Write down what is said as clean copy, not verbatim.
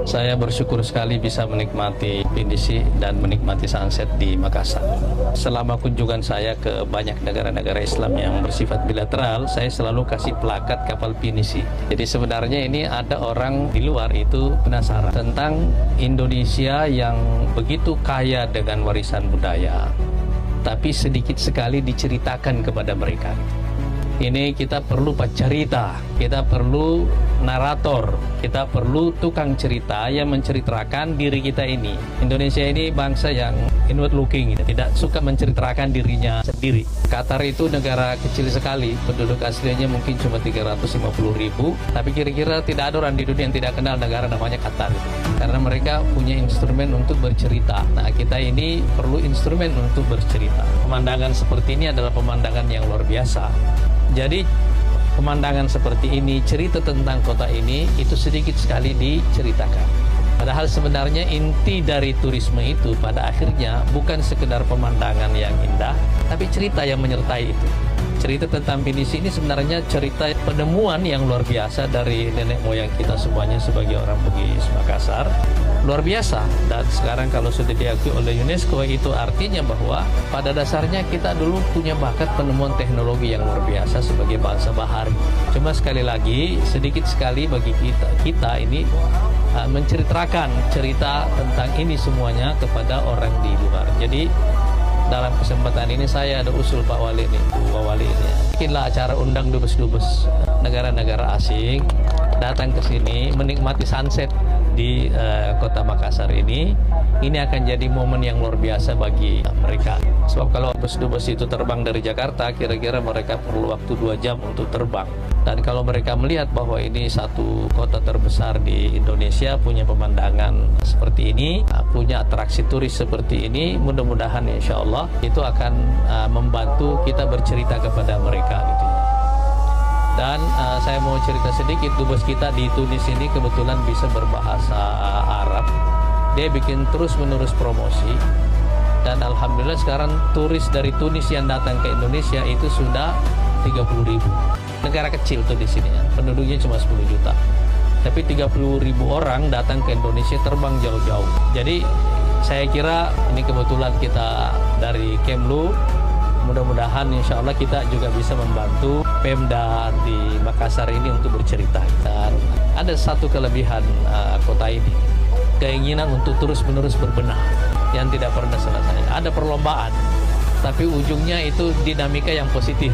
Saya bersyukur sekali bisa menikmati pinisi dan menikmati sunset di Makassar. Selama kunjungan saya ke banyak negara-negara Islam yang bersifat bilateral, saya selalu kasih plakat kapal pinisi. Jadi sebenarnya ini ada orang di luar itu penasaran tentang Indonesia yang begitu kaya dengan warisan budaya, tapi sedikit sekali diceritakan kepada mereka. Ini kita perlu cerita, kita perlu narator, kita perlu tukang cerita yang menceritakan diri kita ini. Indonesia ini bangsa yang inward looking, tidak suka menceritakan dirinya sendiri. Qatar itu negara kecil sekali, penduduk aslinya mungkin cuma 350.000, tapi kira-kira tidak ada orang di dunia yang tidak kenal negara namanya Qatar. Karena mereka punya instrumen untuk bercerita. Nah, kita ini perlu instrumen untuk bercerita. Pemandangan seperti ini adalah pemandangan yang luar biasa. Jadi pemandangan seperti ini, cerita tentang kota ini itu sedikit sekali diceritakan. Padahal sebenarnya inti dari turisme itu pada akhirnya bukan sekedar pemandangan yang indah, tapi cerita yang menyertai itu. Cerita tentang pinisi ini sebenarnya cerita penemuan yang luar biasa dari nenek moyang kita semuanya sebagai orang Bugis Makassar. Luar biasa, dan sekarang kalau sudah diakui oleh UNESCO itu artinya bahwa pada dasarnya kita dulu punya bakat penemuan teknologi yang luar biasa sebagai bangsa bahari. Cuma sekali lagi sedikit sekali bagi kita ini menceritakan cerita tentang ini semuanya kepada orang di luar. Jadi dalam kesempatan ini saya ada usul Pak Wali ini, Pak Wali ini. Bikinlah acara undang dubes-dubes negara-negara asing datang ke sini menikmati sunset di kota Makassar ini. Ini akan jadi momen yang luar biasa bagi mereka. Sebab kalau dubes-dubes itu terbang dari Jakarta, kira-kira mereka perlu waktu 2 jam untuk terbang. Dan kalau mereka melihat bahwa ini satu kota terbesar di Indonesia, punya pemandangan seperti ini, punya atraksi turis seperti ini, mudah-mudahan insya Allah itu akan membantu kita bercerita kepada mereka gitu. Dan saya mau cerita sedikit, dubes kita di Tunis ini kebetulan bisa berbahasa Arab. Dia bikin terus-menerus promosi. Dan alhamdulillah sekarang turis dari Tunis yang datang ke Indonesia itu sudah 30.000. Negara kecil tuh di sini ya. Penduduknya cuma 10 juta. Tapi 30.000 orang datang ke Indonesia terbang jauh-jauh. Jadi saya kira ini kebetulan kita dari Kemlu. Mudah-mudahan insya Allah kita juga bisa membantu Pemda di Makassar ini untuk bercerita. Dan ada satu kelebihan kota ini, keinginan untuk terus-menerus berbenah yang tidak pernah selesai. Ada perlombaan, tapi ujungnya itu dinamika yang positif.